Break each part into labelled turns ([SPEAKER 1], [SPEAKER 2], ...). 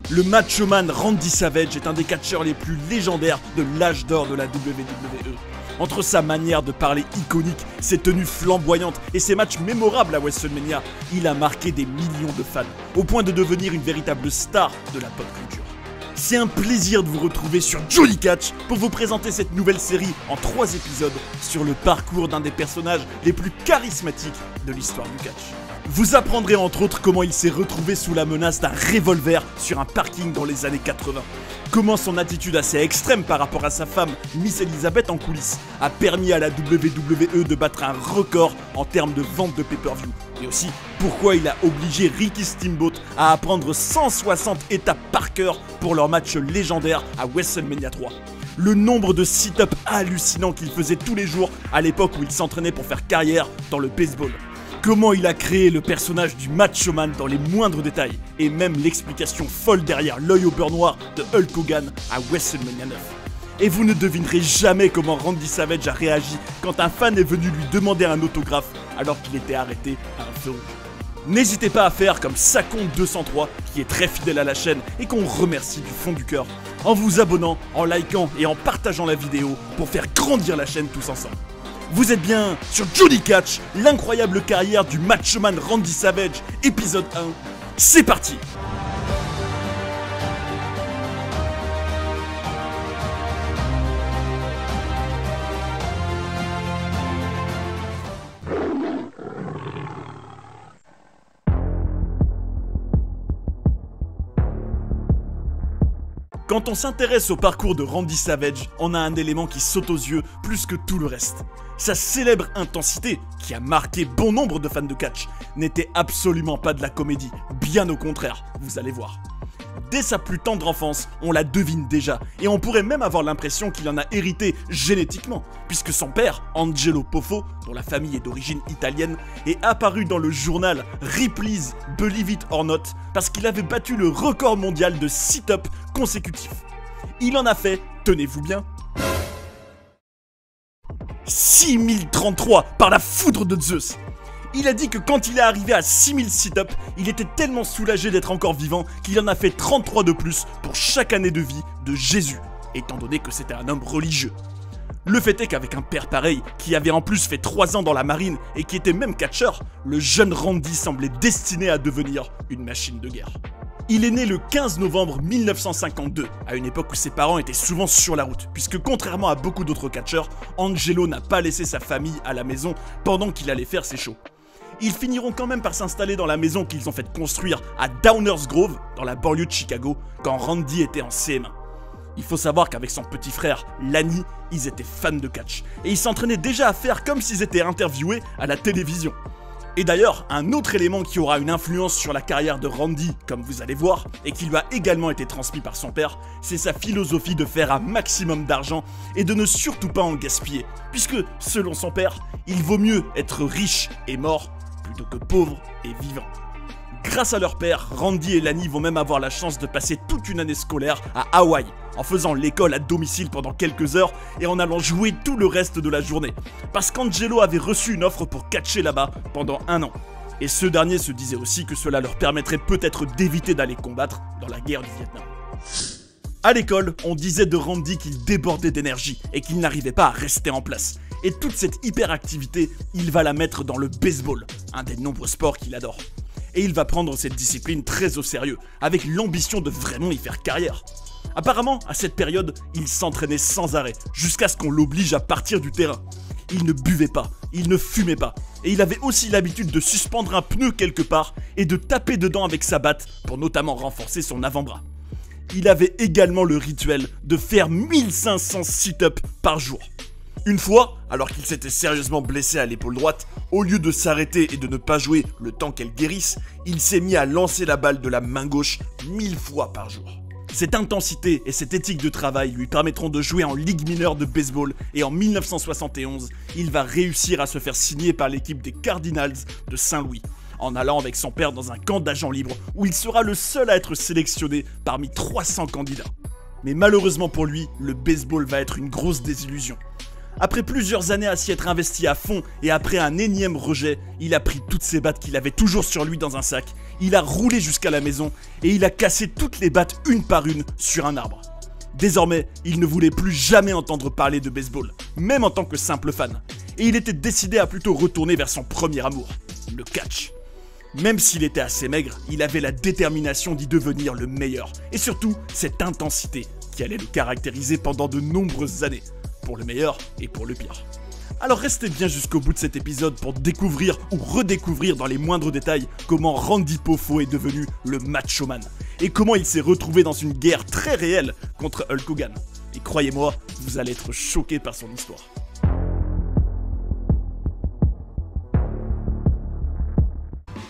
[SPEAKER 1] Le Macho Man Randy Savage est un des catcheurs les plus légendaires de l'âge d'or de la WWE. Entre sa manière de parler iconique, ses tenues flamboyantes et ses matchs mémorables à WrestleMania, il a marqué des millions de fans, au point de devenir une véritable star de la pop culture. C'est un plaisir de vous retrouver sur Johnny Catch pour vous présenter cette nouvelle série en 3 épisodes sur le parcours d'un des personnages les plus charismatiques de l'histoire du catch. Vous apprendrez entre autres comment il s'est retrouvé sous la menace d'un revolver sur un parking dans les années 80. Comment son attitude assez extrême par rapport à sa femme, Miss Elizabeth en coulisses, a permis à la WWE de battre un record en termes de vente de pay-per-view. Et aussi, pourquoi il a obligé Ricky Steamboat à apprendre 160 étapes par cœur pour leur match légendaire à WrestleMania 3. Le nombre de sit-ups hallucinants qu'il faisait tous les jours à l'époque où il s'entraînait pour faire carrière dans le baseball. Comment il a créé le personnage du Macho Man dans les moindres détails, et même l'explication folle derrière l'œil au beurre noir de Hulk Hogan à WrestleMania 9. Et vous ne devinerez jamais comment Randy Savage a réagi quand un fan est venu lui demander un autographe alors qu'il était arrêté à un feu rouge. N'hésitez pas à faire comme Sacon203 qui est très fidèle à la chaîne et qu'on remercie du fond du cœur en vous abonnant, en likant et en partageant la vidéo pour faire grandir la chaîne tous ensemble. Vous êtes bien sur Johnny Catch, l'incroyable carrière du Macho Man Randy Savage, épisode 1. C'est parti! Quand on s'intéresse au parcours de Randy Savage, on a un élément qui saute aux yeux plus que tout le reste. Sa célèbre intensité, qui a marqué bon nombre de fans de catch, n'était absolument pas de la comédie, bien au contraire, vous allez voir. Dès sa plus tendre enfance, on la devine déjà, et on pourrait même avoir l'impression qu'il en a hérité génétiquement, puisque son père, Angelo Poffo, dont la famille est d'origine italienne, est apparu dans le journal Ripley's Believe It or Not, parce qu'il avait battu le record mondial de sit-up consécutifs. Il en a fait, tenez-vous bien, 6033 par la foudre de Zeus. Il a dit que quand il est arrivé à 6000 sit-ups, il était tellement soulagé d'être encore vivant qu'il en a fait 33 de plus pour chaque année de vie de Jésus, étant donné que c'était un homme religieux. Le fait est qu'avec un père pareil, qui avait en plus fait 3 ans dans la marine et qui était même catcheur, le jeune Randy semblait destiné à devenir une machine de guerre. Il est né le 15 novembre 1952, à une époque où ses parents étaient souvent sur la route, puisque contrairement à beaucoup d'autres catcheurs, Angelo n'a pas laissé sa famille à la maison pendant qu'il allait faire ses shows. Ils finiront quand même par s'installer dans la maison qu'ils ont fait construire à Downers Grove, dans la banlieue de Chicago, quand Randy était en CM1. Il faut savoir qu'avec son petit frère, Lanny, ils étaient fans de catch, et ils s'entraînaient déjà à faire comme s'ils étaient interviewés à la télévision. Et d'ailleurs, un autre élément qui aura une influence sur la carrière de Randy, comme vous allez voir, et qui lui a également été transmis par son père, c'est sa philosophie de faire un maximum d'argent et de ne surtout pas en gaspiller, puisque, selon son père, il vaut mieux être riche et mort plutôt que pauvre et vivant. Grâce à leur père, Randy et Lanny vont même avoir la chance de passer toute une année scolaire à Hawaï, en faisant l'école à domicile pendant quelques heures et en allant jouer tout le reste de la journée, parce qu'Angelo avait reçu une offre pour catcher là-bas pendant 1 an. Et ce dernier se disait aussi que cela leur permettrait peut-être d'éviter d'aller combattre dans la guerre du Vietnam. À l'école, on disait de Randy qu'il débordait d'énergie et qu'il n'arrivait pas à rester en place. Et toute cette hyperactivité, il va la mettre dans le baseball, un des nombreux sports qu'il adore. Et il va prendre cette discipline très au sérieux, avec l'ambition de vraiment y faire carrière. Apparemment, à cette période, il s'entraînait sans arrêt, jusqu'à ce qu'on l'oblige à partir du terrain. Il ne buvait pas, il ne fumait pas, et il avait aussi l'habitude de suspendre un pneu quelque part et de taper dedans avec sa batte pour notamment renforcer son avant-bras. Il avait également le rituel de faire 1500 sit-ups par jour. Une fois, alors qu'il s'était sérieusement blessé à l'épaule droite, au lieu de s'arrêter et de ne pas jouer le temps qu'elle guérisse, il s'est mis à lancer la balle de la main gauche 1000 fois par jour. Cette intensité et cette éthique de travail lui permettront de jouer en ligue mineure de baseball et en 1971, il va réussir à se faire signer par l'équipe des Cardinals de Saint-Louis, en allant avec son père dans un camp d'agents libres où il sera le seul à être sélectionné parmi 300 candidats. Mais malheureusement pour lui, le baseball va être une grosse désillusion. Après plusieurs années à s'y être investi à fond et après un énième rejet, il a pris toutes ses battes qu'il avait toujours sur lui dans un sac, il a roulé jusqu'à la maison et il a cassé toutes les battes une par une sur un arbre. Désormais, il ne voulait plus jamais entendre parler de baseball, même en tant que simple fan, et il était décidé à plutôt retourner vers son premier amour, le catch. Même s'il était assez maigre, il avait la détermination d'y devenir le meilleur, et surtout cette intensité qui allait le caractériser pendant de nombreuses années, pour le meilleur et pour le pire. Alors restez bien jusqu'au bout de cet épisode pour découvrir ou redécouvrir dans les moindres détails comment Randy Poffo est devenu le Macho Man, et comment il s'est retrouvé dans une guerre très réelle contre Hulk Hogan. Et croyez-moi, vous allez être choqués par son histoire.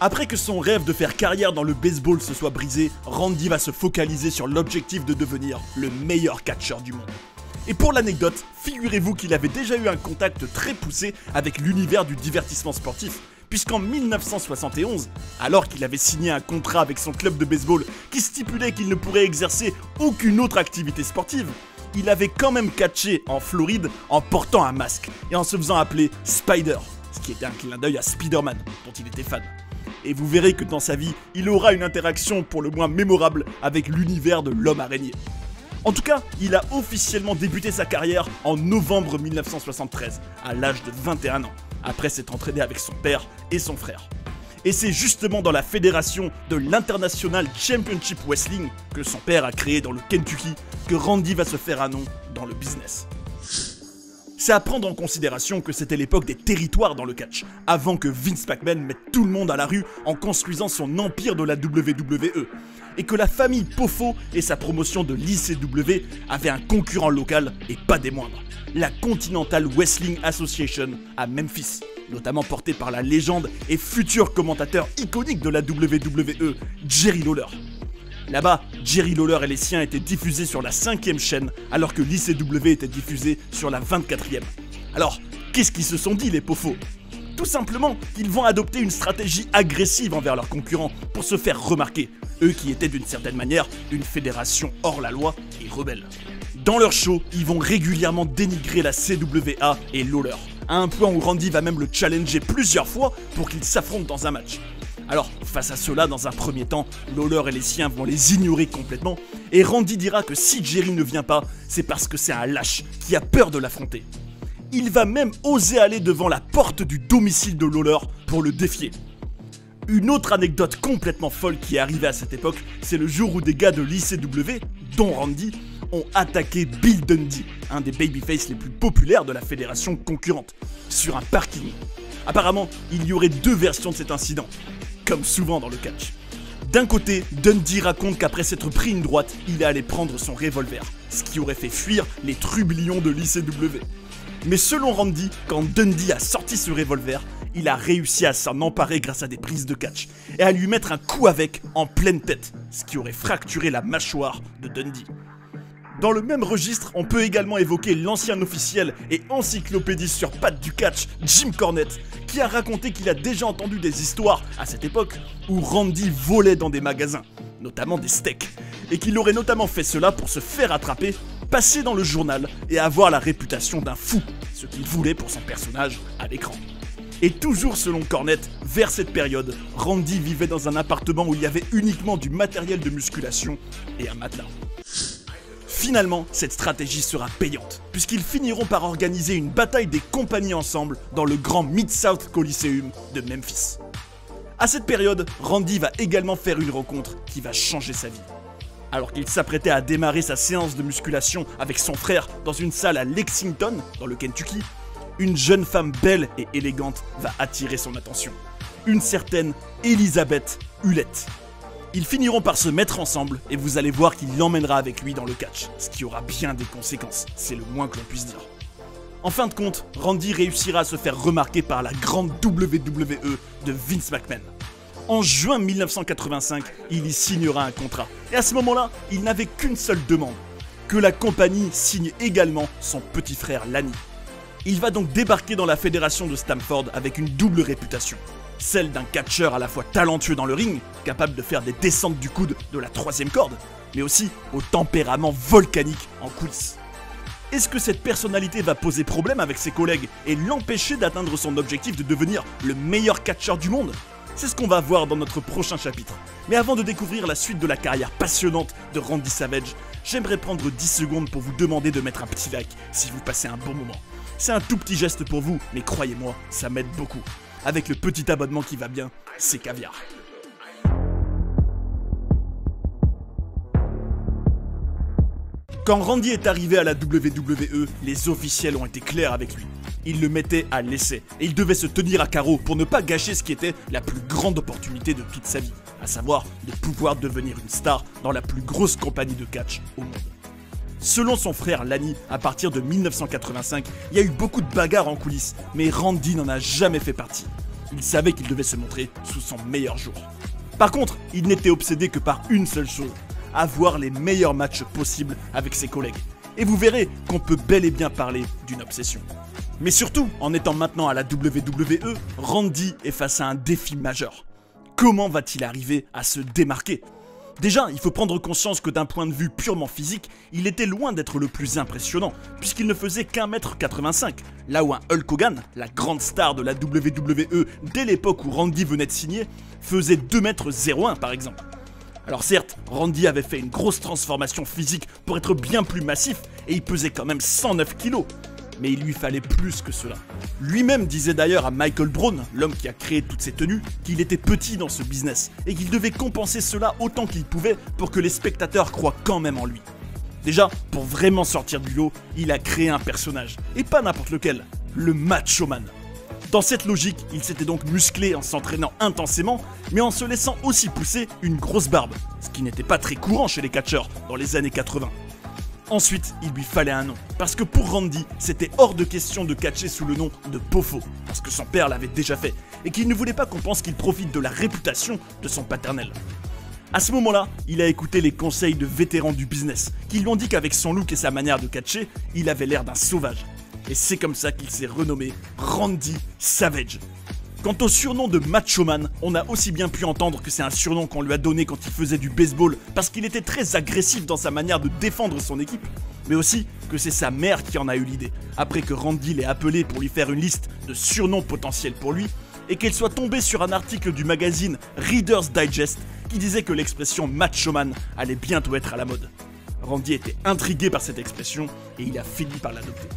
[SPEAKER 1] Après que son rêve de faire carrière dans le baseball se soit brisé, Randy va se focaliser sur l'objectif de devenir le meilleur catcheur du monde. Et pour l'anecdote, figurez-vous qu'il avait déjà eu un contact très poussé avec l'univers du divertissement sportif, puisqu'en 1971, alors qu'il avait signé un contrat avec son club de baseball qui stipulait qu'il ne pourrait exercer aucune autre activité sportive, il avait quand même catché en Floride en portant un masque et en se faisant appeler Spider, ce qui était un clin d'œil à Spider-Man, dont il était fan. Et vous verrez que dans sa vie, il aura une interaction pour le moins mémorable avec l'univers de l'homme araignée. En tout cas, il a officiellement débuté sa carrière en novembre 1973, à l'âge de 21 ans, après s'être entraîné avec son père et son frère. Et c'est justement dans la fédération de l'International Championship Wrestling, que son père a créé dans le Kentucky, que Randy va se faire un nom dans le business. C'est à prendre en considération que c'était l'époque des territoires dans le catch, avant que Vince McMahon mette tout le monde à la rue en construisant son empire de la WWE, et que la famille Poffo et sa promotion de l'ICW avaient un concurrent local et pas des moindres, la Continental Wrestling Association à Memphis, notamment portée par la légende et futur commentateur iconique de la WWE, Jerry Lawler. Là-bas, Jerry Lawler et les siens étaient diffusés sur la 5e chaîne, alors que l'ICW était diffusé sur la 24e. Alors, qu'est-ce qu'ils se sont dit les Poffo ? Tout simplement qu'ils vont adopter une stratégie agressive envers leurs concurrents pour se faire remarquer, eux qui étaient d'une certaine manière une fédération hors la loi et rebelle. Dans leur show, ils vont régulièrement dénigrer la CWA et Lawler, à un point où Randy va même le challenger plusieurs fois pour qu'ils s'affrontent dans un match. Alors, face à cela, dans un premier temps, Lawler et les siens vont les ignorer complètement, et Randy dira que si Jerry ne vient pas, c'est parce que c'est un lâche qui a peur de l'affronter. Il va même oser aller devant la porte du domicile de Lawler pour le défier. Une autre anecdote complètement folle qui est arrivée à cette époque, c'est le jour où des gars de l'ICW, dont Randy, ont attaqué Bill Dundee, un des babyface les plus populaires de la fédération concurrente, sur un parking. Apparemment, il y aurait deux versions de cet incident, comme souvent dans le catch. D'un côté, Dundee raconte qu'après s'être pris une droite, il est allé prendre son revolver, ce qui aurait fait fuir les trublions de l'ICW. Mais selon Randy, quand Dundee a sorti ce revolver, il a réussi à s'en emparer grâce à des prises de catch, et à lui mettre un coup avec en pleine tête, ce qui aurait fracturé la mâchoire de Dundee. Dans le même registre, on peut également évoquer l'ancien officiel et encyclopédie sur pattes du catch, Jim Cornette, qui a raconté qu'il a déjà entendu des histoires, à cette époque, où Randy volait dans des magasins, notamment des steaks, et qu'il aurait notamment fait cela pour se faire attraper, passer dans le journal et avoir la réputation d'un fou, ce qu'il voulait pour son personnage à l'écran. Et toujours selon Cornette, vers cette période, Randy vivait dans un appartement où il y avait uniquement du matériel de musculation et un matelas. Finalement, cette stratégie sera payante, puisqu'ils finiront par organiser une bataille des compagnies ensemble dans le grand Mid-South Coliseum de Memphis. À cette période, Randy va également faire une rencontre qui va changer sa vie. Alors qu'il s'apprêtait à démarrer sa séance de musculation avec son frère dans une salle à Lexington, dans le Kentucky, une jeune femme belle et élégante va attirer son attention. Une certaine Elizabeth Hulett. Ils finiront par se mettre ensemble et vous allez voir qu'il l'emmènera avec lui dans le catch, ce qui aura bien des conséquences, c'est le moins que l'on puisse dire. En fin de compte, Randy réussira à se faire remarquer par la grande WWE de Vince McMahon. En juin 1985, il y signera un contrat, et à ce moment-là, il n'avait qu'une seule demande, que la compagnie signe également son petit frère Lanny. Il va donc débarquer dans la fédération de Stamford avec une double réputation. Celle d'un catcheur à la fois talentueux dans le ring, capable de faire des descentes du coude de la 3e corde, mais aussi au tempérament volcanique en coulisses. Est-ce que cette personnalité va poser problème avec ses collègues et l'empêcher d'atteindre son objectif de devenir le meilleur catcheur du monde? C'est ce qu'on va voir dans notre prochain chapitre. Mais avant de découvrir la suite de la carrière passionnante de Randy Savage, j'aimerais prendre 10 secondes pour vous demander de mettre un petit like si vous passez un bon moment. C'est un tout petit geste pour vous, mais croyez-moi, ça m'aide beaucoup. Avec le petit abonnement qui va bien, c'est caviar. Quand Randy est arrivé à la WWE, les officiels ont été clairs avec lui. Ils le mettaient à l'essai et il devait se tenir à carreau pour ne pas gâcher ce qui était la plus grande opportunité de toute sa vie, à savoir de pouvoir devenir une star dans la plus grosse compagnie de catch au monde. Selon son frère Lanny, à partir de 1985, il y a eu beaucoup de bagarres en coulisses, mais Randy n'en a jamais fait partie. Il savait qu'il devait se montrer sous son meilleur jour. Par contre, il n'était obsédé que par une seule chose: avoir les meilleurs matchs possibles avec ses collègues. Et vous verrez qu'on peut bel et bien parler d'une obsession. Mais surtout, en étant maintenant à la WWE, Randy est face à un défi majeur. Comment va-t-il arriver à se démarquer ? Déjà, il faut prendre conscience que d'un point de vue purement physique, il était loin d'être le plus impressionnant, puisqu'il ne faisait qu'1m85, là où un Hulk Hogan, la grande star de la WWE dès l'époque où Randy venait de signer, faisait 2m01 par exemple. Alors certes, Randy avait fait une grosse transformation physique pour être bien plus massif et il pesait quand même 109 kg. Mais il lui fallait plus que cela. Lui-même disait d'ailleurs à Michael Brown, l'homme qui a créé toutes ces tenues, qu'il était petit dans ce business et qu'il devait compenser cela autant qu'il pouvait pour que les spectateurs croient quand même en lui. Déjà, pour vraiment sortir du lot, il a créé un personnage, et pas n'importe lequel, le Macho Man. Dans cette logique, il s'était donc musclé en s'entraînant intensément, mais en se laissant aussi pousser une grosse barbe, ce qui n'était pas très courant chez les catcheurs dans les années 80. Ensuite, il lui fallait un nom, parce que pour Randy, c'était hors de question de catcher sous le nom de Pofo, parce que son père l'avait déjà fait, et qu'il ne voulait pas qu'on pense qu'il profite de la réputation de son paternel. À ce moment-là, il a écouté les conseils de vétérans du business, qui lui ont dit qu'avec son look et sa manière de catcher, il avait l'air d'un sauvage. Et c'est comme ça qu'il s'est renommé Randy Savage. Quant au surnom de Macho Man, on a aussi bien pu entendre que c'est un surnom qu'on lui a donné quand il faisait du baseball parce qu'il était très agressif dans sa manière de défendre son équipe, mais aussi que c'est sa mère qui en a eu l'idée, après que Randy l'ait appelé pour lui faire une liste de surnoms potentiels pour lui, et qu'elle soit tombée sur un article du magazine Reader's Digest qui disait que l'expression Macho Man allait bientôt être à la mode. Randy était intrigué par cette expression et il a fini par l'adopter.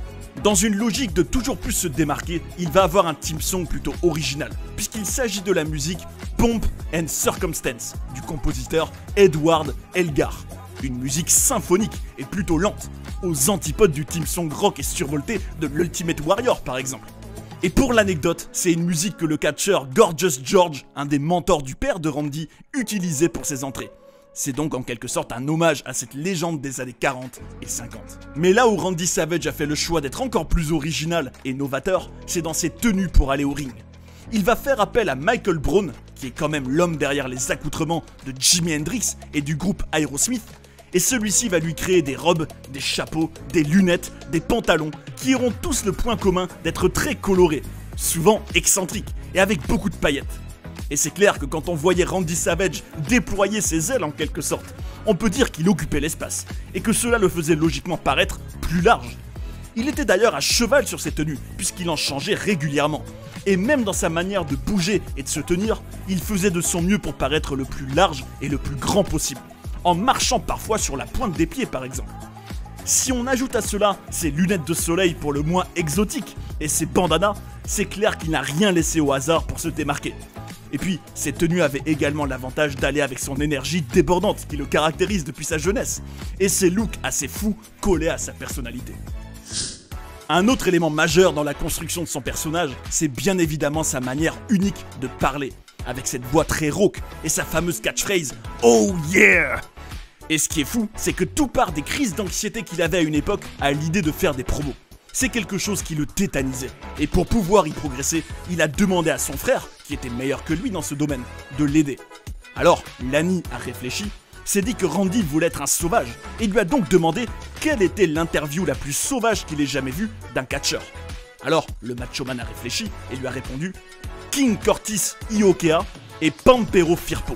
[SPEAKER 1] Dans une logique de toujours plus se démarquer, il va avoir un theme song plutôt original, puisqu'il s'agit de la musique Pomp and Circumstance du compositeur Edward Elgar. Une musique symphonique et plutôt lente, aux antipodes du theme song rock et survolté de l'Ultimate Warrior par exemple. Et pour l'anecdote, c'est une musique que le catcheur Gorgeous George, un des mentors du père de Randy, utilisait pour ses entrées. C'est donc en quelque sorte un hommage à cette légende des années 40 et 50. Mais là où Randy Savage a fait le choix d'être encore plus original et novateur, c'est dans ses tenues pour aller au ring. Il va faire appel à Michael Brown, qui est quand même l'homme derrière les accoutrements de Jimi Hendrix et du groupe Aerosmith, et celui-ci va lui créer des robes, des chapeaux, des lunettes, des pantalons, qui auront tous le point commun d'être très colorés, souvent excentriques et avec beaucoup de paillettes. Et c'est clair que quand on voyait Randy Savage déployer ses ailes en quelque sorte, on peut dire qu'il occupait l'espace, et que cela le faisait logiquement paraître plus large. Il était d'ailleurs à cheval sur ses tenues, puisqu'il en changeait régulièrement. Et même dans sa manière de bouger et de se tenir, il faisait de son mieux pour paraître le plus large et le plus grand possible, en marchant parfois sur la pointe des pieds par exemple. Si on ajoute à cela ses lunettes de soleil pour le moins exotiques et ses bandanas, c'est clair qu'il n'a rien laissé au hasard pour se démarquer. Et puis, ses tenues avaient également l'avantage d'aller avec son énergie débordante qui le caractérise depuis sa jeunesse, et ses looks assez fous collaient à sa personnalité. Un autre élément majeur dans la construction de son personnage, c'est bien évidemment sa manière unique de parler, avec cette voix très rauque et sa fameuse catchphrase « Oh yeah !» Et ce qui est fou, c'est que tout part des crises d'anxiété qu'il avait à une époque à l'idée de faire des promos. C'est quelque chose qui le tétanisait, et pour pouvoir y progresser, il a demandé à son frère, qui était meilleur que lui dans ce domaine, de l'aider. Alors, Lanny a réfléchi, s'est dit que Randy voulait être un sauvage, et lui a donc demandé quelle était l'interview la plus sauvage qu'il ait jamais vue d'un catcheur. Alors, le Macho Man a réfléchi et lui a répondu King Curtis Iokea et Pampero Firpo.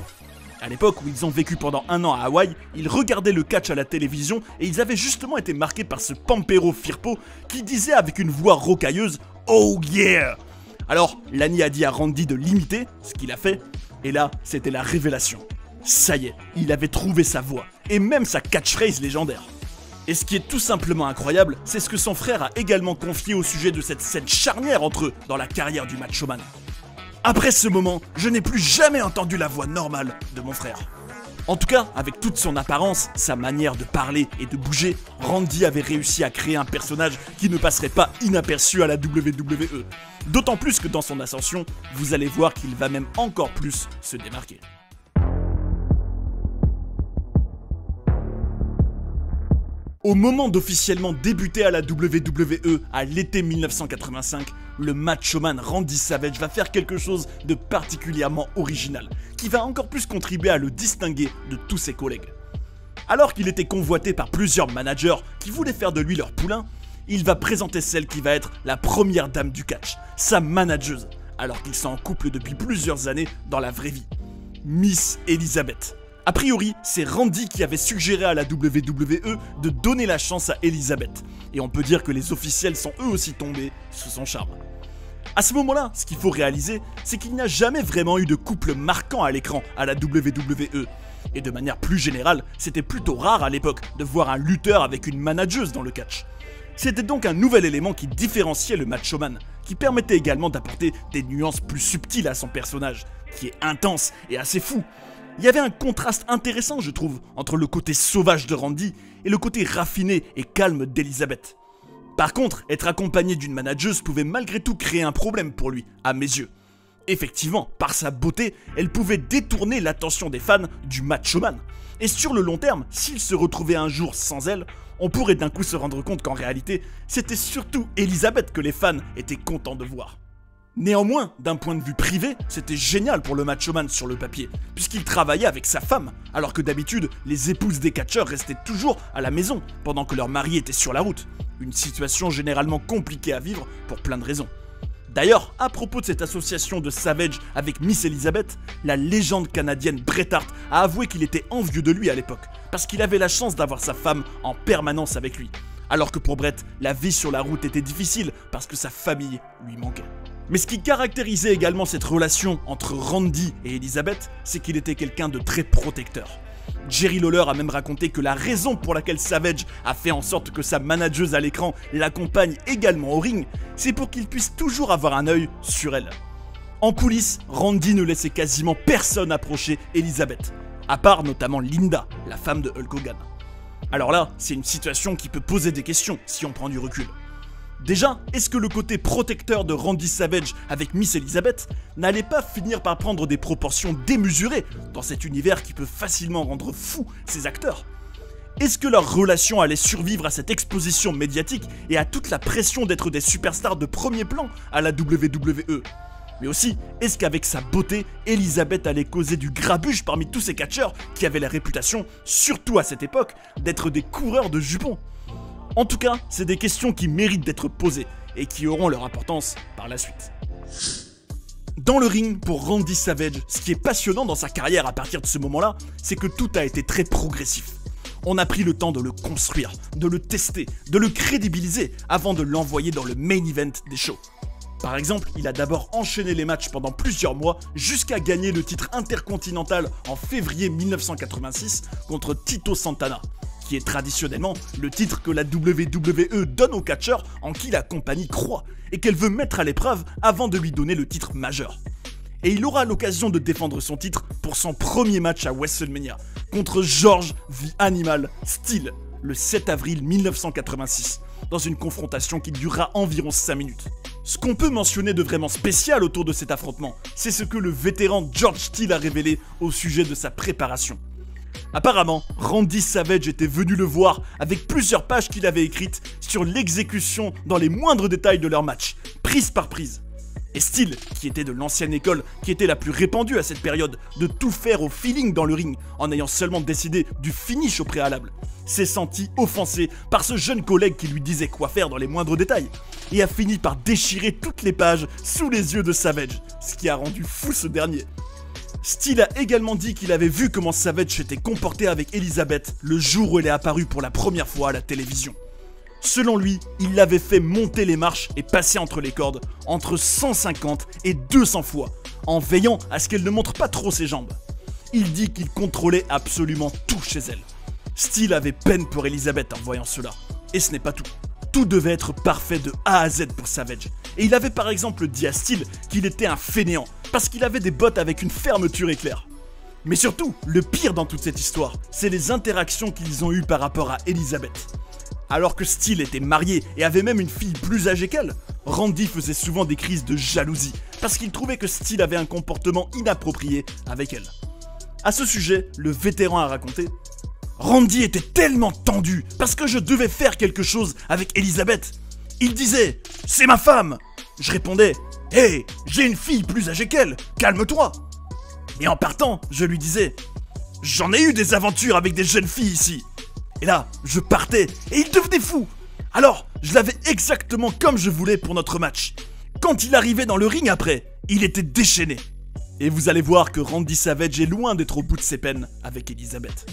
[SPEAKER 1] À l'époque où ils ont vécu pendant un an à Hawaï, ils regardaient le catch à la télévision et ils avaient justement été marqués par ce Pampero Firpo qui disait avec une voix rocailleuse « Oh yeah !» Alors, Lani a dit à Randy de l'imiter, ce qu'il a fait, et là, c'était la révélation. Ça y est, il avait trouvé sa voix, et même sa catchphrase légendaire. Et ce qui est tout simplement incroyable, c'est ce que son frère a également confié au sujet de cette scène charnière entre eux dans la carrière du Macho Man. Après ce moment, je n'ai plus jamais entendu la voix normale de mon frère. En tout cas, avec toute son apparence, sa manière de parler et de bouger, Randy avait réussi à créer un personnage qui ne passerait pas inaperçu à la WWE. D'autant plus que dans son ascension, vous allez voir qu'il va même encore plus se démarquer. Au moment d'officiellement débuter à la WWE à l'été 1985, le Macho Man Randy Savage va faire quelque chose de particulièrement original, qui va encore plus contribuer à le distinguer de tous ses collègues. Alors qu'il était convoité par plusieurs managers qui voulaient faire de lui leur poulain, il va présenter celle qui va être la première dame du catch, sa manageuse, alors qu'ils sont en couple depuis plusieurs années dans la vraie vie, Miss Elizabeth. A priori, c'est Randy qui avait suggéré à la WWE de donner la chance à Elizabeth, et on peut dire que les officiels sont eux aussi tombés sous son charme. À ce moment-là, ce qu'il faut réaliser, c'est qu'il n'y a jamais vraiment eu de couple marquant à l'écran à la WWE, et de manière plus générale, c'était plutôt rare à l'époque de voir un lutteur avec une manageuse dans le catch. C'était donc un nouvel élément qui différenciait le Macho Man, qui permettait également d'apporter des nuances plus subtiles à son personnage, qui est intense et assez fou. Il y avait un contraste intéressant, je trouve, entre le côté sauvage de Randy et le côté raffiné et calme d'Elizabeth. Par contre, être accompagné d'une manageuse pouvait malgré tout créer un problème pour lui, à mes yeux. Effectivement, par sa beauté, elle pouvait détourner l'attention des fans du Macho Man. Et sur le long terme, s'il se retrouvait un jour sans elle, on pourrait d'un coup se rendre compte qu'en réalité, c'était surtout Elizabeth que les fans étaient contents de voir. Néanmoins, d'un point de vue privé, c'était génial pour le Macho Man sur le papier, puisqu'il travaillait avec sa femme, alors que d'habitude, les épouses des catcheurs restaient toujours à la maison, pendant que leur mari était sur la route. Une situation généralement compliquée à vivre pour plein de raisons. D'ailleurs, à propos de cette association de Savage avec Miss Elizabeth, la légende canadienne Bret Hart a avoué qu'il était envieux de lui à l'époque, parce qu'il avait la chance d'avoir sa femme en permanence avec lui. Alors que pour Bret, la vie sur la route était difficile parce que sa famille lui manquait. Mais ce qui caractérisait également cette relation entre Randy et Elizabeth, c'est qu'il était quelqu'un de très protecteur. Jerry Lawler a même raconté que la raison pour laquelle Savage a fait en sorte que sa manageuse à l'écran l'accompagne également au ring, c'est pour qu'il puisse toujours avoir un œil sur elle. En coulisses, Randy ne laissait quasiment personne approcher Elizabeth, à part notamment Linda, la femme de Hulk Hogan. Alors là, c'est une situation qui peut poser des questions si on prend du recul. Déjà, est-ce que le côté protecteur de Randy Savage avec Miss Elizabeth n'allait pas finir par prendre des proportions démesurées dans cet univers qui peut facilement rendre fou ses acteurs? Est-ce que leur relation allait survivre à cette exposition médiatique et à toute la pression d'être des superstars de premier plan à la WWE? Mais aussi, est-ce qu'avec sa beauté, Elizabeth allait causer du grabuge parmi tous ces catcheurs qui avaient la réputation, surtout à cette époque, d'être des coureurs de jupons? En tout cas, c'est des questions qui méritent d'être posées et qui auront leur importance par la suite. Dans le ring, pour Randy Savage, ce qui est passionnant dans sa carrière à partir de ce moment-là, c'est que tout a été très progressif. On a pris le temps de le construire, de le tester, de le crédibiliser avant de l'envoyer dans le main event des shows. Par exemple, il a d'abord enchaîné les matchs pendant plusieurs mois jusqu'à gagner le titre intercontinental en février 1986 contre Tito Santana, qui est traditionnellement le titre que la WWE donne aux catcheurs en qui la compagnie croit et qu'elle veut mettre à l'épreuve avant de lui donner le titre majeur. Et il aura l'occasion de défendre son titre pour son premier match à WrestleMania contre George The Animal Steele le 7 avril 1986, dans une confrontation qui durera environ 5 minutes. Ce qu'on peut mentionner de vraiment spécial autour de cet affrontement, c'est ce que le vétéran George Steele a révélé au sujet de sa préparation. Apparemment, Randy Savage était venu le voir avec plusieurs pages qu'il avait écrites sur l'exécution dans les moindres détails de leur match, prise par prise. Et Steele, qui était de l'ancienne école, qui était la plus répandue à cette période, de tout faire au feeling dans le ring, en ayant seulement décidé du finish au préalable, s'est senti offensé par ce jeune collègue qui lui disait quoi faire dans les moindres détails, et a fini par déchirer toutes les pages sous les yeux de Savage, ce qui a rendu fou ce dernier. Steele a également dit qu'il avait vu comment Savage s'était comporté avec Elizabeth le jour où elle est apparue pour la première fois à la télévision. Selon lui, il l'avait fait monter les marches et passer entre les cordes entre 150 et 200 fois, en veillant à ce qu'elle ne montre pas trop ses jambes. Il dit qu'il contrôlait absolument tout chez elle. Steele avait peine pour Elizabeth en voyant cela. Et ce n'est pas tout. Tout devait être parfait de A à Z pour Savage. Et il avait par exemple dit à Steele qu'il était un fainéant, parce qu'il avait des bottes avec une fermeture éclair. Mais surtout, le pire dans toute cette histoire, c'est les interactions qu'ils ont eues par rapport à Elizabeth. Alors que Steele était marié et avait même une fille plus âgée qu'elle, Randy faisait souvent des crises de jalousie, parce qu'il trouvait que Steele avait un comportement inapproprié avec elle. À ce sujet, le vétéran a raconté: Randy était tellement tendu parce que je devais faire quelque chose avec Elizabeth. Il disait « C'est ma femme !» Je répondais « Hé, j'ai une fille plus âgée qu'elle, calme-toi !» Et en partant, je lui disais « J'en ai eu des aventures avec des jeunes filles ici !» Et là, je partais et il devenait fou. Alors, je l'avais exactement comme je voulais pour notre match. Quand il arrivait dans le ring après, il était déchaîné. Et vous allez voir que Randy Savage est loin d'être au bout de ses peines avec Elizabeth.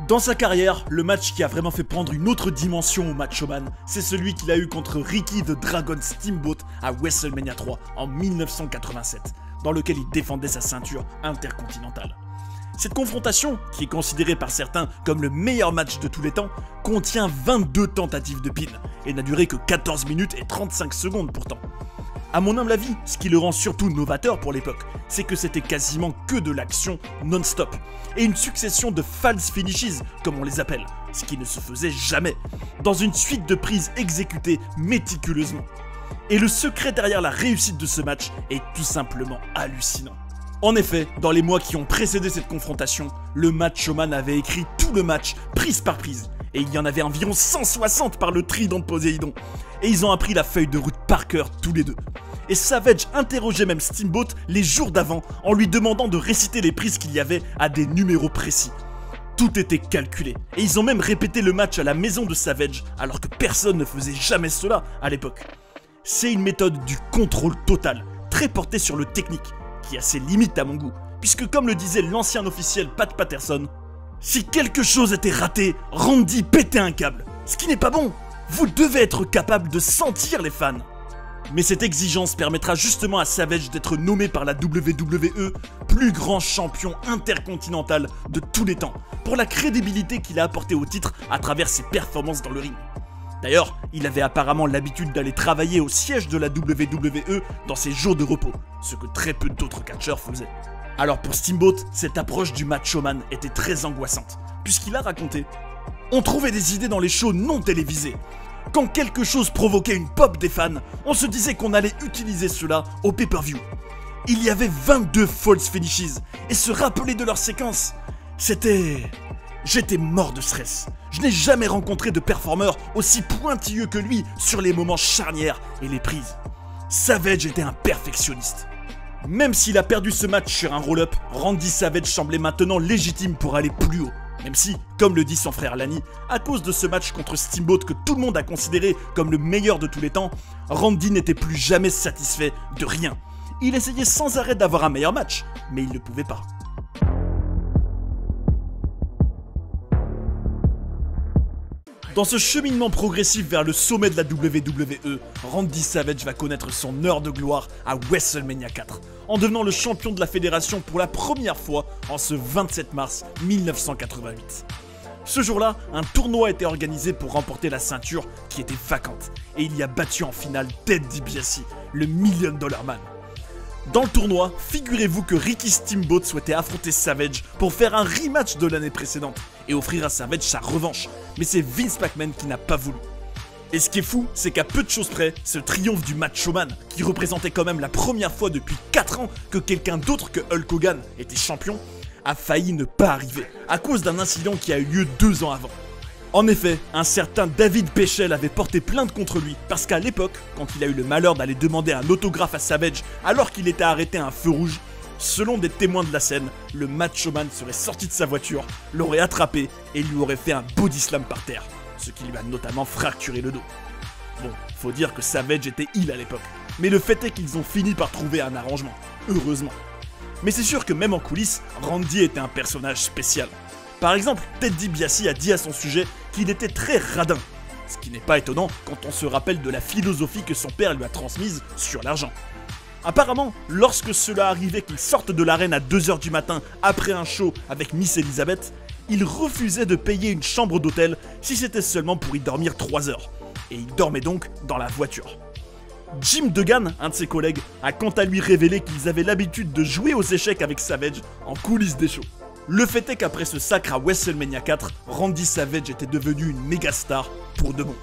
[SPEAKER 1] Dans sa carrière, le match qui a vraiment fait prendre une autre dimension au Macho Man, c'est celui qu'il a eu contre Ricky the Dragon Steamboat à WrestleMania 3 en 1987, dans lequel il défendait sa ceinture intercontinentale. Cette confrontation, qui est considérée par certains comme le meilleur match de tous les temps, contient 22 tentatives de pin, et n'a duré que 14 minutes et 35 secondes pourtant. À mon humble avis, ce qui le rend surtout novateur pour l'époque, c'est que c'était quasiment que de l'action non-stop, et une succession de false finishes, comme on les appelle, ce qui ne se faisait jamais, dans une suite de prises exécutées méticuleusement. Et le secret derrière la réussite de ce match est tout simplement hallucinant. En effet, dans les mois qui ont précédé cette confrontation, le Macho Man avait écrit tout le match, prise par prise, et il y en avait environ 160 par le trident de Poséidon, et ils ont appris la feuille de route par cœur tous les deux. Et Savage interrogeait même Steamboat les jours d'avant en lui demandant de réciter les prises qu'il y avait à des numéros précis. Tout était calculé, et ils ont même répété le match à la maison de Savage alors que personne ne faisait jamais cela à l'époque. C'est une méthode du contrôle total, très portée sur le technique, qui a ses limites à mon goût, puisque comme le disait l'ancien officiel Pat Patterson, si quelque chose était raté, Randy pétait un câble, ce qui n'est pas bon. Vous devez être capable de sentir les fans. Mais cette exigence permettra justement à Savage d'être nommé par la WWE plus grand champion intercontinental de tous les temps, pour la crédibilité qu'il a apportée au titre à travers ses performances dans le ring. D'ailleurs, il avait apparemment l'habitude d'aller travailler au siège de la WWE dans ses jours de repos, ce que très peu d'autres catcheurs faisaient. Alors pour Steamboat, cette approche du Macho Man était très angoissante, puisqu'il a raconté « On trouvait des idées dans les shows non télévisés. Quand quelque chose provoquait une pop des fans, on se disait qu'on allait utiliser cela au pay-per-view. Il y avait 22 false finishes, et se rappeler de leur séquence, c'était... J'étais mort de stress. Je n'ai jamais rencontré de performeur aussi pointilleux que lui sur les moments charnières et les prises. Savage était un perfectionniste. Même s'il a perdu ce match sur un roll-up, Randy Savage semblait maintenant légitime pour aller plus haut. Même si, comme le dit son frère Lanny, à cause de ce match contre Steamboat que tout le monde a considéré comme le meilleur de tous les temps, Randy n'était plus jamais satisfait de rien. Il essayait sans arrêt d'avoir un meilleur match, mais il ne pouvait pas. Dans ce cheminement progressif vers le sommet de la WWE, Randy Savage va connaître son heure de gloire à WrestleMania 4, en devenant le champion de la fédération pour la première fois en ce 27 mars 1988. Ce jour-là, un tournoi était organisé pour remporter la ceinture qui était vacante, et il y a battu en finale Ted DiBiase, le $1 Million Man. Dans le tournoi, figurez-vous que Ricky Steamboat souhaitait affronter Savage pour faire un rematch de l'année précédente et offrir à Savage sa revanche, mais c'est Vince McMahon qui n'a pas voulu. Et ce qui est fou, c'est qu'à peu de choses près, ce triomphe du Macho Man, qui représentait quand même la première fois depuis 4 ans que quelqu'un d'autre que Hulk Hogan était champion, a failli ne pas arriver, à cause d'un incident qui a eu lieu 2 ans avant. En effet, un certain David Pechel avait porté plainte contre lui, parce qu'à l'époque, quand il a eu le malheur d'aller demander un autographe à Savage alors qu'il était arrêté à un feu rouge, selon des témoins de la scène, le Macho Man serait sorti de sa voiture, l'aurait attrapé et lui aurait fait un body slam par terre, ce qui lui a notamment fracturé le dos. Bon, faut dire que Savage était heal à l'époque, Mais le fait est qu'ils ont fini par trouver un arrangement, heureusement. Mais c'est sûr que même en coulisses, Randy était un personnage spécial. Par exemple, Ted DiBiase a dit à son sujet qu'il était très radin. Ce qui n'est pas étonnant quand on se rappelle de la philosophie que son père lui a transmise sur l'argent. Apparemment, lorsque cela arrivait qu'il sorte de l'arène à 2h du matin après un show avec Miss Elizabeth, il refusait de payer une chambre d'hôtel si c'était seulement pour y dormir 3 heures. Et il dormait donc dans la voiture. Jim Duggan, un de ses collègues, a quant à lui révélé qu'ils avaient l'habitude de jouer aux échecs avec Savage en coulisses des shows. Le fait est qu'après ce sacre à WrestleMania 4, Randy Savage était devenu une méga star pour de bon.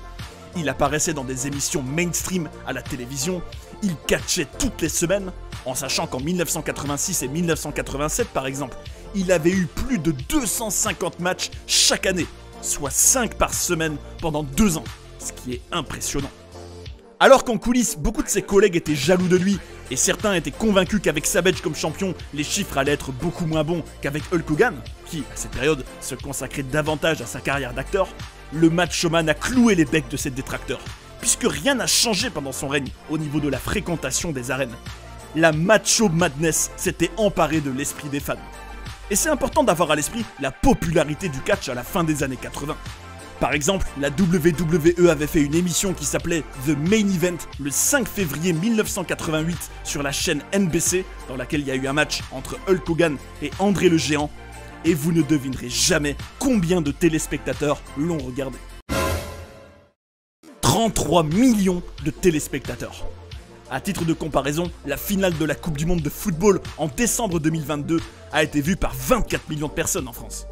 [SPEAKER 1] Il apparaissait dans des émissions mainstream à la télévision, il catchait toutes les semaines, en sachant qu'en 1986 et 1987 par exemple, il avait eu plus de 250 matchs chaque année, soit 5 par semaine pendant 2 ans, ce qui est impressionnant. Alors qu'en coulisses, beaucoup de ses collègues étaient jaloux de lui, et certains étaient convaincus qu'avec Savage comme champion, les chiffres allaient être beaucoup moins bons qu'avec Hulk Hogan, qui, à cette période, se consacrait davantage à sa carrière d'acteur, le Macho Man a cloué les becs de ses détracteurs, puisque rien n'a changé pendant son règne au niveau de la fréquentation des arènes. La Macho Madness s'était emparée de l'esprit des fans. Et c'est important d'avoir à l'esprit la popularité du catch à la fin des années 80. Par exemple, la WWE avait fait une émission qui s'appelait The Main Event le 5 février 1988 sur la chaîne NBC, dans laquelle il y a eu un match entre Hulk Hogan et André le Géant, et vous ne devinerez jamais combien de téléspectateurs l'ont regardé. 33 millions de téléspectateurs. À titre de comparaison, la finale de la Coupe du Monde de football en décembre 2022 a été vue par 24 millions de personnes en France.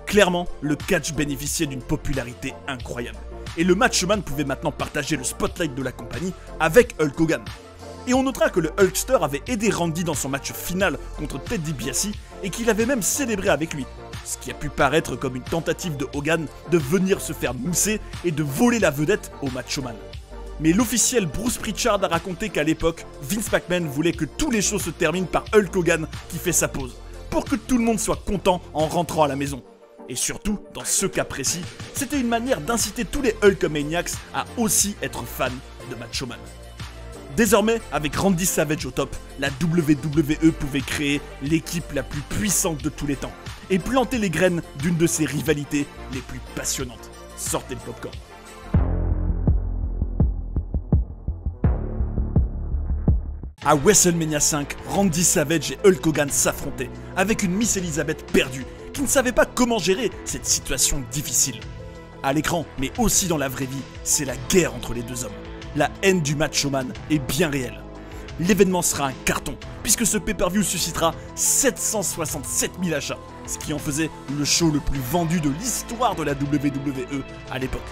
[SPEAKER 1] Clairement, le catch bénéficiait d'une popularité incroyable. Et le Macho Man pouvait maintenant partager le spotlight de la compagnie avec Hulk Hogan. Et on notera que le Hulkster avait aidé Randy dans son match final contre Ted DiBiase et qu'il avait même célébré avec lui. Ce qui a pu paraître comme une tentative de Hogan de venir se faire mousser et de voler la vedette au Macho Man. Mais l'officiel Bruce Pritchard a raconté qu'à l'époque, Vince McMahon voulait que tous les shows se terminent par Hulk Hogan qui fait sa pause, pour que tout le monde soit content en rentrant à la maison. Et surtout, dans ce cas précis, c'était une manière d'inciter tous les Hulkamaniacs à aussi être fans de Macho Man. Désormais, avec Randy Savage au top, la WWE pouvait créer l'équipe la plus puissante de tous les temps et planter les graines d'une de ses rivalités les plus passionnantes. Sortez le popcorn. À WrestleMania 5, Randy Savage et Hulk Hogan s'affrontaient, avec une Miss Elizabeth perdue, qui ne savait pas comment gérer cette situation difficile. À l'écran, mais aussi dans la vraie vie, c'est la guerre entre les deux hommes. La haine du Macho Man est bien réelle. L'événement sera un carton, puisque ce pay-per-view suscitera 767 000 achats, ce qui en faisait le show le plus vendu de l'histoire de la WWE à l'époque.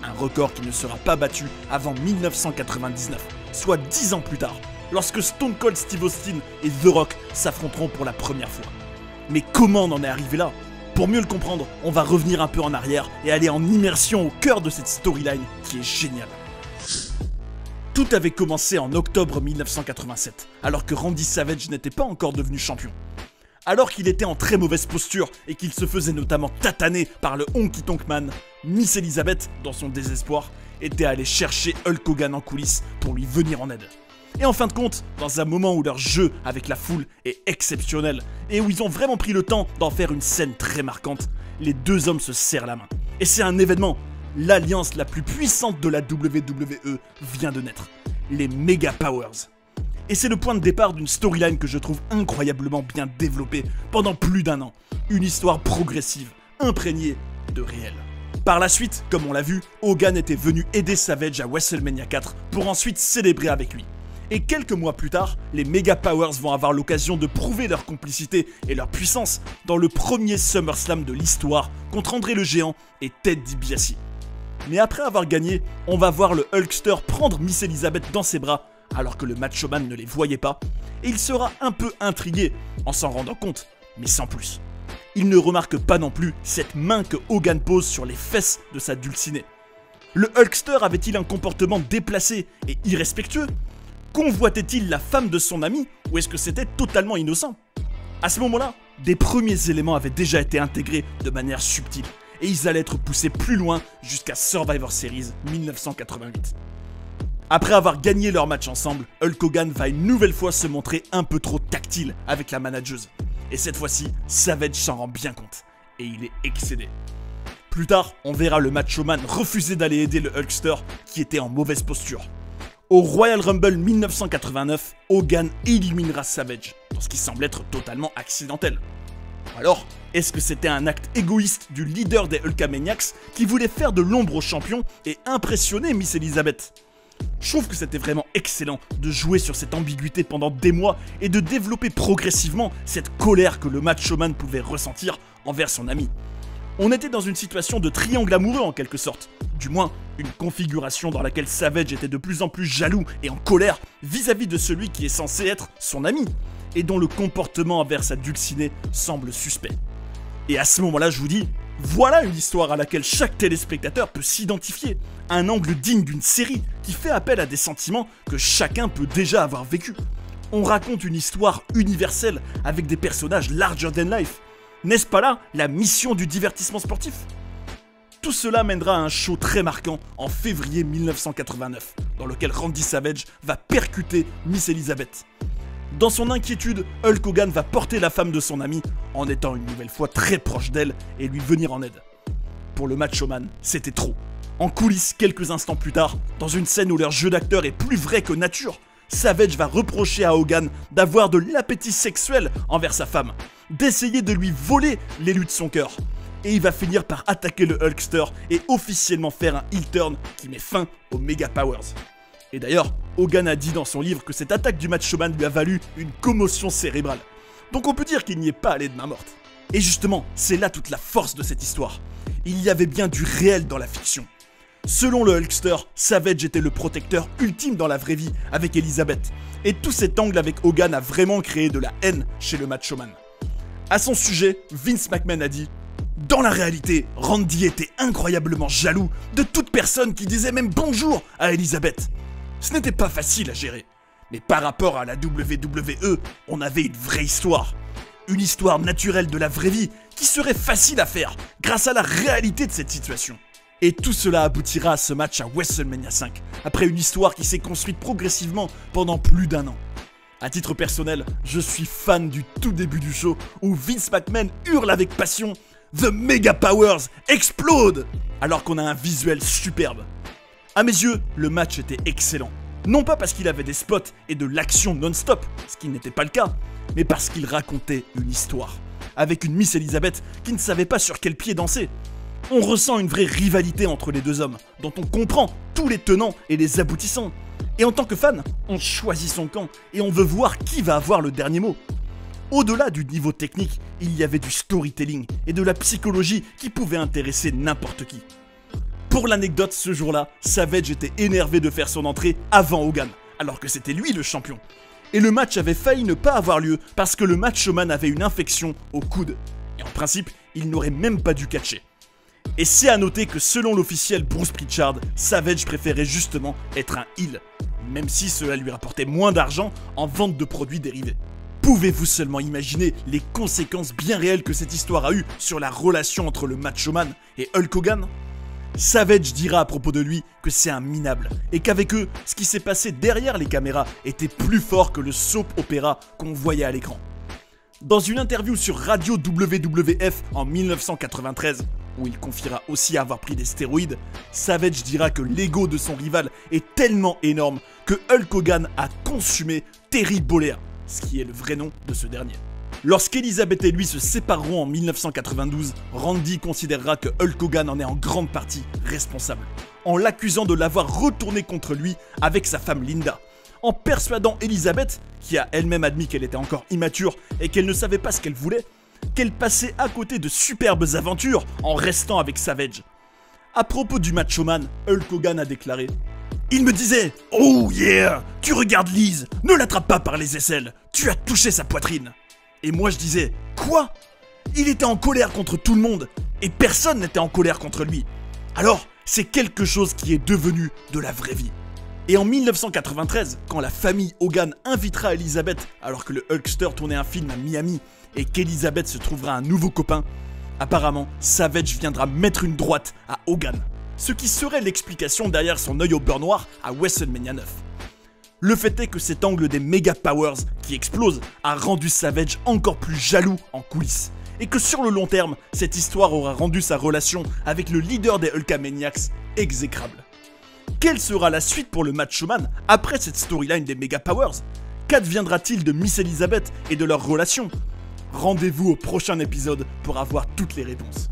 [SPEAKER 1] Un record qui ne sera pas battu avant 1999, soit 10 ans plus tard, lorsque Stone Cold Steve Austin et The Rock s'affronteront pour la première fois. Mais comment on en est arrivé là? Pour mieux le comprendre, on va revenir un peu en arrière et aller en immersion au cœur de cette storyline qui est géniale. Tout avait commencé en octobre 1987, alors que Randy Savage n'était pas encore devenu champion. Alors qu'il était en très mauvaise posture et qu'il se faisait notamment tataner par le Honky Tonk Man, Miss Elizabeth, dans son désespoir, était allée chercher Hulk Hogan en coulisses pour lui venir en aide. Et en fin de compte, dans un moment où leur jeu avec la foule est exceptionnel et où ils ont vraiment pris le temps d'en faire une scène très marquante, les deux hommes se serrent la main. Et c'est un événement. L'alliance la plus puissante de la WWE vient de naître. Les Mega Powers. Et c'est le point de départ d'une storyline que je trouve incroyablement bien développée pendant plus d'1 an. Une histoire progressive, imprégnée de réel. Par la suite, comme on l'a vu, Hogan était venu aider Savage à WrestleMania 4 pour ensuite célébrer avec lui. Et quelques mois plus tard, les Mega Powers vont avoir l'occasion de prouver leur complicité et leur puissance dans le premier SummerSlam de l'histoire contre André le Géant et Ted DiBiase. Mais après avoir gagné, on va voir le Hulkster prendre Miss Elizabeth dans ses bras alors que le Macho Man ne les voyait pas, et il sera un peu intrigué en s'en rendant compte, mais sans plus. Il ne remarque pas non plus cette main que Hogan pose sur les fesses de sa dulcinée. Le Hulkster avait-il un comportement déplacé et irrespectueux? Convoitait-il la femme de son ami ou est-ce que c'était totalement innocent? À ce moment-là, des premiers éléments avaient déjà été intégrés de manière subtile et ils allaient être poussés plus loin jusqu'à Survivor Series 1988. Après avoir gagné leur match ensemble, Hulk Hogan va une nouvelle fois se montrer un peu trop tactile avec la manageuse. Et cette fois-ci, Savage s'en rend bien compte. Et il est excédé. Plus tard, on verra le Macho Man refuser d'aller aider le Hulkster qui était en mauvaise posture. Au Royal Rumble 1989, Hogan éliminera Savage, dans ce qui semble être totalement accidentel. Alors, est-ce que c'était un acte égoïste du leader des Hulkamaniacs qui voulait faire de l'ombre au champion et impressionner Miss Elizabeth ? Je trouve que c'était vraiment excellent de jouer sur cette ambiguïté pendant des mois et de développer progressivement cette colère que le Macho Man pouvait ressentir envers son ami. On était dans une situation de triangle amoureux en quelque sorte, du moins une configuration dans laquelle Savage était de plus en plus jaloux et en colère vis-à-vis de celui qui est censé être son ami, et dont le comportement envers sa dulcinée semble suspect. Et à ce moment-là, je vous dis, voilà une histoire à laquelle chaque téléspectateur peut s'identifier, un angle digne d'une série qui fait appel à des sentiments que chacun peut déjà avoir vécu. On raconte une histoire universelle avec des personnages larger than life. N'est-ce pas là la mission du divertissement sportif ? Tout cela mènera à un show très marquant en février 1989, dans lequel Randy Savage va percuter Miss Elizabeth. Dans son inquiétude, Hulk Hogan va porter la femme de son ami, en étant une nouvelle fois très proche d'elle, et lui venir en aide. Pour le Macho Man, c'était trop. En coulisses, quelques instants plus tard, dans une scène où leur jeu d'acteur est plus vrai que nature, Savage va reprocher à Hogan d'avoir de l'appétit sexuel envers sa femme, d'essayer de lui voler l'élu de son cœur. Et il va finir par attaquer le Hulkster et officiellement faire un heel turn qui met fin aux Mega Powers. Et d'ailleurs, Hogan a dit dans son livre que cette attaque du Macho Man lui a valu une commotion cérébrale. Donc on peut dire qu'il n'y est pas allé de main morte. Et justement, c'est là toute la force de cette histoire. Il y avait bien du réel dans la fiction. Selon le Hulkster, Savage était le protecteur ultime dans la vraie vie avec Elizabeth. Et tout cet angle avec Hogan a vraiment créé de la haine chez le Macho Man. À son sujet, Vince McMahon a dit: dans la réalité, Randy était incroyablement jaloux de toute personne qui disait même bonjour à Elizabeth. Ce n'était pas facile à gérer. Mais par rapport à la WWE, on avait une vraie histoire. Une histoire naturelle de la vraie vie qui serait facile à faire grâce à la réalité de cette situation. Et tout cela aboutira à ce match à WrestleMania 5, après une histoire qui s'est construite progressivement pendant plus d'1 an. À titre personnel, je suis fan du tout début du show où Vince McMahon hurle avec passion « The Mega Powers explode !» alors qu'on a un visuel superbe. À mes yeux, le match était excellent. Non pas parce qu'il avait des spots et de l'action non-stop, ce qui n'était pas le cas, mais parce qu'il racontait une histoire, avec une Miss Elizabeth qui ne savait pas sur quel pied danser. On ressent une vraie rivalité entre les deux hommes, dont on comprend tous les tenants et les aboutissants. Et en tant que fan, on choisit son camp et on veut voir qui va avoir le dernier mot. Au-delà du niveau technique, il y avait du storytelling et de la psychologie qui pouvaient intéresser n'importe qui. Pour l'anecdote, ce jour-là, Savage était énervé de faire son entrée avant Hogan, alors que c'était lui le champion. Et le match avait failli ne pas avoir lieu parce que le Macho Man avait une infection au coude. Et en principe, il n'aurait même pas dû catcher. Et c'est à noter que selon l'officiel Bruce Pritchard, Savage préférait justement être un heel, même si cela lui rapportait moins d'argent en vente de produits dérivés. Pouvez-vous seulement imaginer les conséquences bien réelles que cette histoire a eues sur la relation entre le Macho Man et Hulk Hogan ? Savage dira à propos de lui que c'est un minable, et qu'avec eux, ce qui s'est passé derrière les caméras était plus fort que le soap opéra qu'on voyait à l'écran. Dans une interview sur Radio WWF en 1993, où il confiera aussi avoir pris des stéroïdes, Savage dira que l'ego de son rival est tellement énorme que Hulk Hogan a consumé Terry Bollea, ce qui est le vrai nom de ce dernier. Lorsqu'Elizabeth et lui se sépareront en 1992, Randy considérera que Hulk Hogan en est en grande partie responsable, en l'accusant de l'avoir retourné contre lui avec sa femme Linda, en persuadant Elizabeth, qui a elle-même admis qu'elle était encore immature et qu'elle ne savait pas ce qu'elle voulait, qu'elle passait à côté de superbes aventures en restant avec Savage. À propos du Macho Man, Hulk Hogan a déclaré: il me disait « Oh yeah, tu regardes Liz, ne l'attrape pas par les aisselles, tu as touché sa poitrine !» Et moi je disais « Quoi ? Il était en colère contre tout le monde, et personne n'était en colère contre lui. Alors, c'est quelque chose qui est devenu de la vraie vie. » Et en 1993, quand la famille Hogan invitera Elizabeth alors que le Hulkster tournait un film à Miami et qu'Elizabeth se trouvera un nouveau copain, apparemment Savage viendra mettre une droite à Hogan. ce qui serait l'explication derrière son œil au beurre noir à WrestleMania 9. Le fait est que cet angle des Mega Powers qui explose a rendu Savage encore plus jaloux en coulisses, et que sur le long terme, cette histoire aura rendu sa relation avec le leader des Hulkamaniacs exécrable. Quelle sera la suite pour le Macho Man après cette storyline des Mega Powers? Qu'adviendra-t-il de Miss Elizabeth et de leur relation? Rendez-vous au prochain épisode pour avoir toutes les réponses.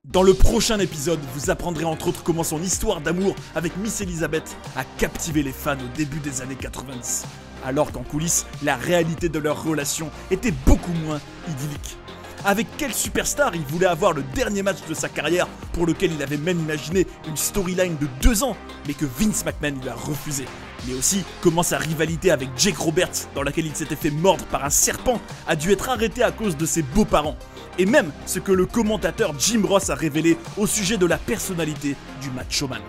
[SPEAKER 1] Dans le prochain épisode, vous apprendrez entre autres comment son histoire d'amour avec Miss Elizabeth a captivé les fans au début des années 90, alors qu'en coulisses, la réalité de leur relation était beaucoup moins idyllique. Avec quel superstar il voulait avoir le dernier match de sa carrière pour lequel il avait même imaginé une storyline de 2 ans, mais que Vince McMahon lui a refusé. Mais aussi comment sa rivalité avec Jake Roberts, dans laquelle il s'était fait mordre par un serpent, a dû être arrêtée à cause de ses beaux-parents. Et même ce que le commentateur Jim Ross a révélé au sujet de la personnalité du Macho Man.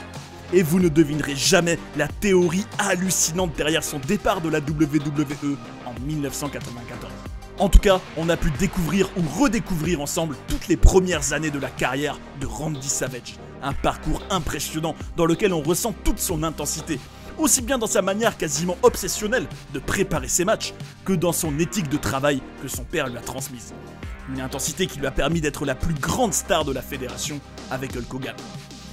[SPEAKER 1] Et vous ne devinerez jamais la théorie hallucinante derrière son départ de la WWE en 1994. En tout cas, on a pu découvrir ou redécouvrir ensemble toutes les premières années de la carrière de Randy Savage. Un parcours impressionnant dans lequel on ressent toute son intensité, aussi bien dans sa manière quasiment obsessionnelle de préparer ses matchs, que dans son éthique de travail que son père lui a transmise. Une intensité qui lui a permis d'être la plus grande star de la fédération avec Hulk Hogan.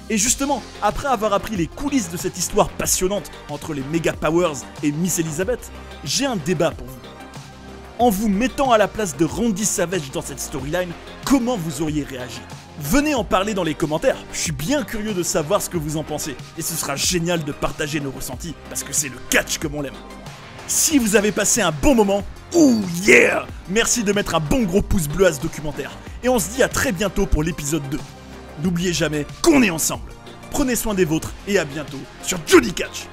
[SPEAKER 1] Et justement, après avoir appris les coulisses de cette histoire passionnante entre les Mega Powers et Miss Elizabeth, j'ai un débat pour vous. En vous mettant à la place de Randy Savage dans cette storyline, comment vous auriez réagi? Venez en parler dans les commentaires, je suis bien curieux de savoir ce que vous en pensez, et ce sera génial de partager nos ressentis, parce que c'est le catch comme on l'aime. Si vous avez passé un bon moment, ouh yeah! Merci de mettre un bon gros pouce bleu à ce documentaire, et on se dit à très bientôt pour l'épisode 2. N'oubliez jamais qu'on est ensemble. Prenez soin des vôtres, et à bientôt sur Johnny Catch.